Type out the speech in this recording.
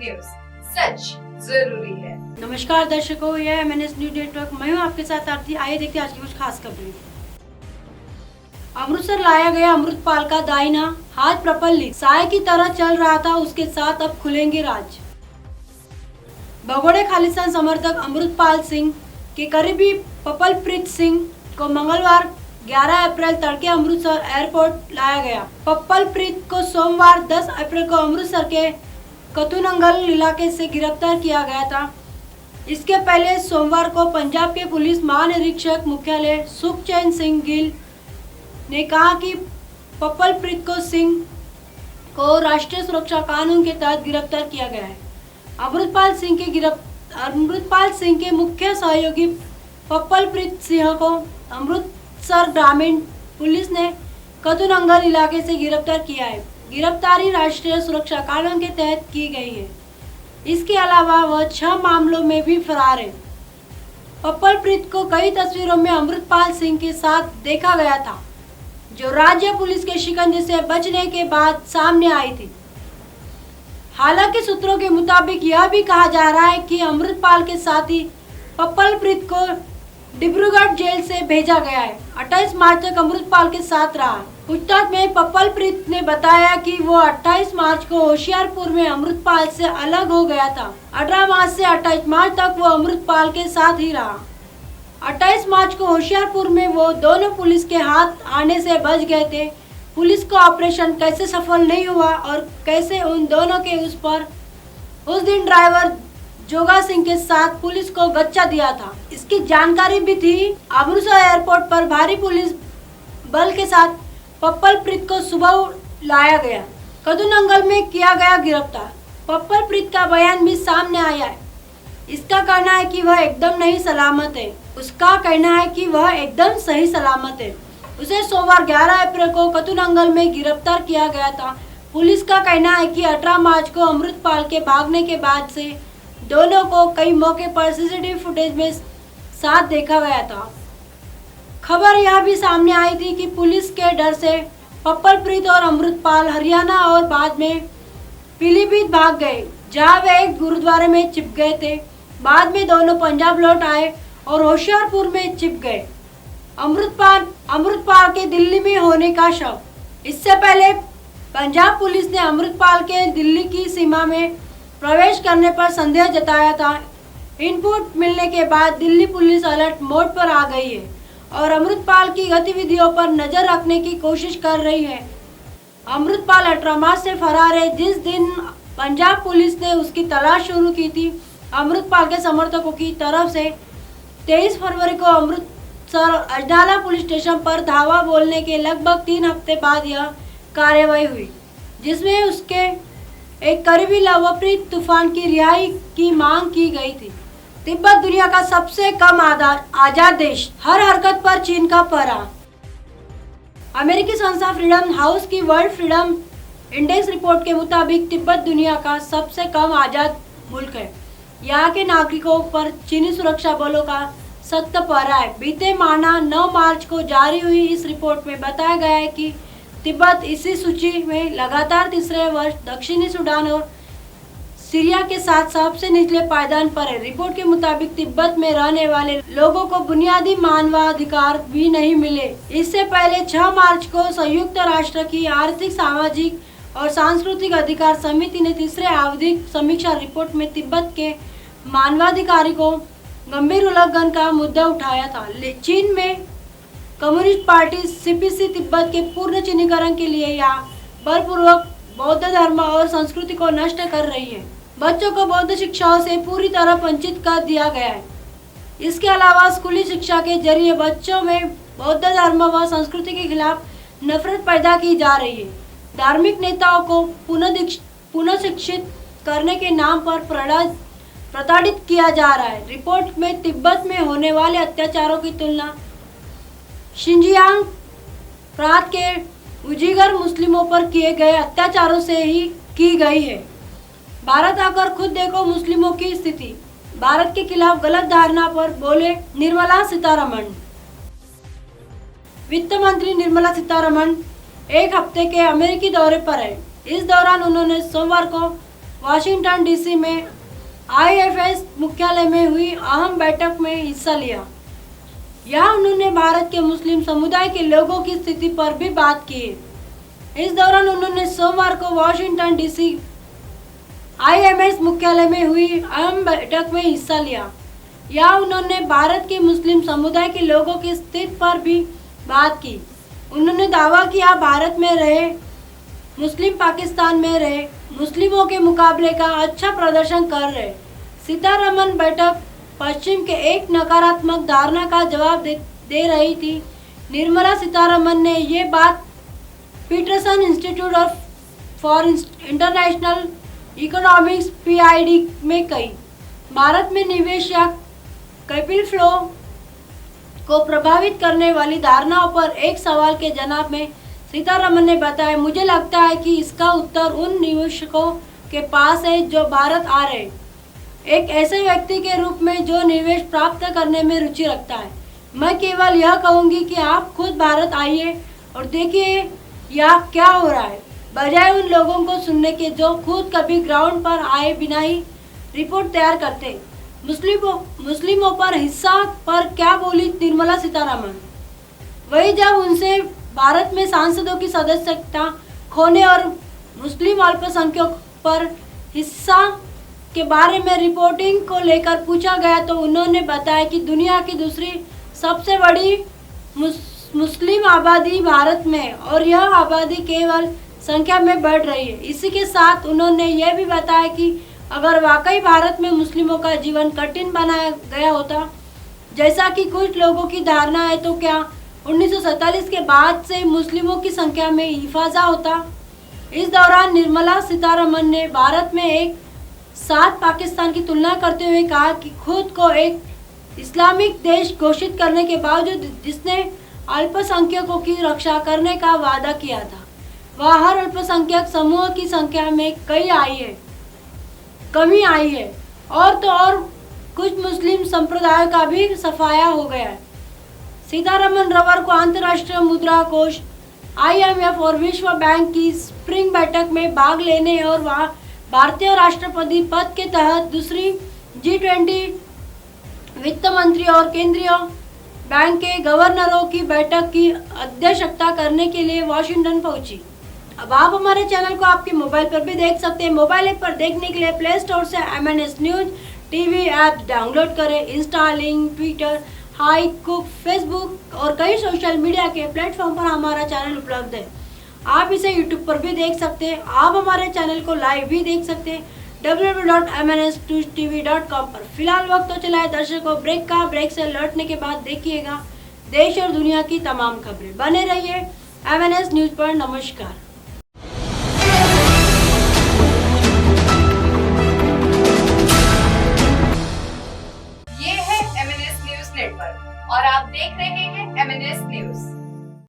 News, सच जरूरी है। नमस्कार दर्शकों, यह है MNS न्यूज नेटवर्क। मैं हूं आपके साथ आरती। आइए देखते हैं आज की कुछ खास खबरें। अमृतसर लाया गया अमृतपाल का दाहिना हाथ प्रफुल्लित साय की तरह चल रहा था, उसके साथ अब खुलेंगे राज। भगोड़े खालिस्तान समर्थक अमृतपाल सिंह के करीबी पप्पलप्रीत सिंह को मंगलवार 11 अप्रैल तड़के अमृतसर एयरपोर्ट लाया गया। पप्पलप्रीत को सोमवार 10 अप्रैल को अमृतसर के कतुनंगल इलाके से गिरफ्तार किया गया था। इसके पहले सोमवार को पंजाब के पुलिस महानिरीक्षक मुख्यालय सुखचैन सिंह गिल ने कहा कि पप्पलप्रीत को राष्ट्रीय सुरक्षा कानून के तहत गिरफ्तार किया गया है। अमृतपाल सिंह के मुख्य सहयोगी पप्पलप्रीत सिंह को अमृतसर ग्रामीण पुलिस ने कतुनंगल इलाके से गिरफ्तार किया है। गिरफ्तारी राष्ट्रीय सुरक्षा कानून के तहत की गई है। इसके अलावा वह 6 मामलों में भी फरार है। पप्पलप्रीत को कई तस्वीरों में अमृतपाल सिंह के साथ देखा गया था, जो राज्य पुलिस के शिकंजे से बचने के बाद सामने आई थी। हालांकि सूत्रों के मुताबिक यह भी कहा जा रहा है कि अमृतपाल के साथी पप्पलप्रीत को डिब्रूगढ़ जेल से भेजा गया है। 28 मार्च तक अमृतपाल के साथ रहा। पूछताछ में पप्पलप्रीत ने बताया कि वो 28 मार्च को होशियारपुर में अमृतपाल से अलग हो गया था। 18 मार्च से 28 मार्च तक वो अमृतपाल के साथ ही रहा। 28 मार्च को होशियारपुर में वो दोनों पुलिस के हाथ आने से बच गए थे। पुलिस का ऑपरेशन कैसे सफल नहीं हुआ और कैसे उन दोनों के उस दिन ड्राइवर जोगा सिंह के साथ पुलिस को गच्चा दिया था, इसकी जानकारी भी थी। अमृतसर एयरपोर्ट पर भारी पुलिस बल के साथ पप्पलप्रीत को सुबह लाया गया। कतुनंगल में किया गया गिरफ्तार। पप्पलप्रीत का बयान भी सामने आया है। इसका कहना है कि वह एकदम नहीं सलामत है। उसका कहना है कि वह एकदम सही सलामत है। उसे सोमवार 11 अप्रैल को कतुनंगल में गिरफ्तार किया गया था। पुलिस का कहना है कि 18 मार्च को अमृतपाल के भागने के बाद से दोनों को कई मौके पर सीसीटीवी फुटेज में साथ देखा गया था। खबर यह भी सामने आई थी कि पुलिस के डर से पप्पलप्रीत और अमृतपाल हरियाणा और बाद में पीलीभीत भाग गए, जहां वे एक गुरुद्वारे में छिप गए थे। बाद में दोनों पंजाब लौट आए और होशियारपुर में छिप गए। अमृतपाल के दिल्ली में होने का शव। इससे पहले पंजाब पुलिस ने अमृतपाल के दिल्ली की सीमा में प्रवेश करने पर संदेह जताया था। इनपुट मिलने के बाद दिल्ली पुलिस अलर्ट मोड पर आ गई है और अमृतपाल की गतिविधियों पर नजर रखने की कोशिश कर रही है। अमृतपाल 18 मार्च से फरार है, जिस दिन पंजाब पुलिस ने उसकी तलाश शुरू की थी। अमृतपाल के समर्थकों की तरफ से 23 फरवरी को अमृतसर अजनाला पुलिस स्टेशन पर धावा बोलने के लगभग 3 हफ्ते बाद यह कार्रवाई हुई, जिसमें उसके एक करीबी लवप्रीत तूफान की रिहाई की मांग की गई थी। तिब्बत दुनिया का सबसे कम आजाद देश, हर हरकत पर चीन का पहरा। अमेरिकी संस्था फ्रीडम हाउस की वर्ल्ड फ्रीडम इंडेक्स रिपोर्ट के मुताबिक तिब्बत दुनिया का सबसे कम आजाद मुल्क है। यहाँ के नागरिकों पर चीनी सुरक्षा बलों का सख्त पहरा है। बीते माह 9 मार्च को जारी हुई इस रिपोर्ट में बताया गया है कि तिब्बत इसी सूची में लगातार तीसरे वर्ष दक्षिणी सूडान और सीरिया के साथ सबसे निचले पायदान पर है। रिपोर्ट के मुताबिक तिब्बत में रहने वाले लोगों को बुनियादी मानवाधिकार भी नहीं मिले। इससे पहले 6 मार्च को संयुक्त राष्ट्र की आर्थिक, सामाजिक और सांस्कृतिक अधिकार समिति ने तीसरे आवधिक समीक्षा रिपोर्ट में तिब्बत के मानवाधिकार को गंभीर उल्लंघन का मुद्दा उठाया था। चीन में कम्युनिस्ट पार्टी CPC तिब्बत के पूर्ण चीनीकरण के लिए या बलपूर्वक बौद्ध धर्म और संस्कृति को नष्ट कर रही है। बच्चों को बौद्ध शिक्षाओं से पूरी तरह वंचित कर दिया गया है। इसके अलावा स्कूली शिक्षा के जरिए बच्चों में बौद्ध धर्म व संस्कृति के खिलाफ नफरत पैदा की जा रही है। धार्मिक नेताओं को पुनः शिक्षित करने के नाम पर प्रताड़ित किया जा रहा है। रिपोर्ट में तिब्बत में होने वाले अत्याचारों की तुलना शिनजियांग प्रांत के उइगर मुस्लिमों पर किए गए अत्याचारों से ही की गई है। भारत आकर खुद देखो मुस्लिमों की स्थिति। भारत के खिलाफ गलत धारणा पर बोले निर्मला सीतारमण। वित्त मंत्री निर्मला सीतारमण एक हफ्ते के अमेरिकी दौरे पर है। इस दौरान उन्होंने सोमवार को वाशिंगटन डीसी में IFS मुख्यालय में हुई अहम बैठक में हिस्सा लिया। यहाँ उन्होंने भारत के मुस्लिम समुदाय के लोगों की स्थिति पर भी बात की। इस दौरान उन्होंने सोमवार को वाशिंगटन डीसी IMS मुख्यालय में हुई अहम बैठक में हिस्सा लिया। यहाँ उन्होंने भारत के मुस्लिम समुदाय के लोगों की स्थिति पर भी बात की। उन्होंने दावा किया भारत में रहे मुस्लिम पाकिस्तान में रहे मुस्लिमों के मुकाबले का अच्छा प्रदर्शन कर रहे। सीतारमन बैठक पश्चिम के एक नकारात्मक धारणा का जवाब दे रही थी। निर्मला सीतारमन ने ये बात Peterson Institute for International Economics PID में कही। भारत में निवेश या कैपिटल फ्लो को प्रभावित करने वाली धारणाओं पर एक सवाल के जवाब में सीतारमन ने बताया, मुझे लगता है कि इसका उत्तर उन निवेशकों के पास है जो भारत आ रहे, एक ऐसे व्यक्ति के रूप में जो निवेश प्राप्त करने में रुचि रखता है। मैं केवल यह कहूंगी कि आप खुद भारत आइए और देखिए यह क्या हो रहा है, बजाय उन लोगों को सुनने के जो खुद कभी ग्राउंड पर आए बिना ही रिपोर्ट तैयार करते। मुस्लिमों पर हिस्सा पर क्या बोली निर्मला सीतारमन? वही जब उनसे भारत में सांसदों की सदस्यता खोने और मुस्लिम अल्पसंख्यक पर हिस्सा के बारे में रिपोर्टिंग को लेकर पूछा गया तो उन्होंने बताया कि दुनिया की दूसरी सबसे बड़ी मुस्लिम आबादी भारत में और यह आबादी केवल संख्या में बढ़ रही है। इसी के साथ उन्होंने यह भी बताया कि अगर वाकई भारत में मुस्लिमों का जीवन कठिन बनाया गया होता, जैसा कि कुछ लोगों की धारणा है, तो क्या 1947 के बाद से मुस्लिमों की संख्या में इजाफा होता? इस दौरान निर्मला सीतारमन ने भारत में एक साथ पाकिस्तान की तुलना करते हुए कहा कि खुद को एक इस्लामिक देश घोषित करने के बावजूद जिसने अल्पसंख्यकों की रक्षा करने का वादा किया था, वह हर अल्पसंख्यक समूह की संख्या में कमी आई है और तो और कुछ मुस्लिम संप्रदायों का भी सफाया हो गया है। सीतारमन रविवार को अंतर्राष्ट्रीय मुद्रा कोष IMF और विश्व बैंक की स्प्रिंग बैठक में भाग लेने और वहां भारतीय राष्ट्रपति पद के तहत दूसरी G20 वित्त मंत्री और केंद्रीय बैंक के गवर्नरों की बैठक की अध्यक्षता करने के लिए वाशिंगटन पहुंची। अब आप हमारे चैनल को आपके मोबाइल पर भी देख सकते हैं। मोबाइल ऐप पर देखने के लिए प्ले स्टोर से MNS news TV app download करें। इंस्टा, लिंक, ट्विटर, हाई कुक, फेसबुक और कई सोशल मीडिया के प्लेटफॉर्म पर हमारा चैनल उपलब्ध है। आप इसे यूट्यूब पर भी देख सकते हैं। आप हमारे चैनल को लाइव भी देख सकते हैं www.mnstv.com पर। फिलहाल वक्त तो चला है दर्शकों ब्रेक का। ब्रेक से लौटने के बाद देखिएगा देश और दुनिया की तमाम खबरें। बने रहिए MNS न्यूज पर। नमस्कार।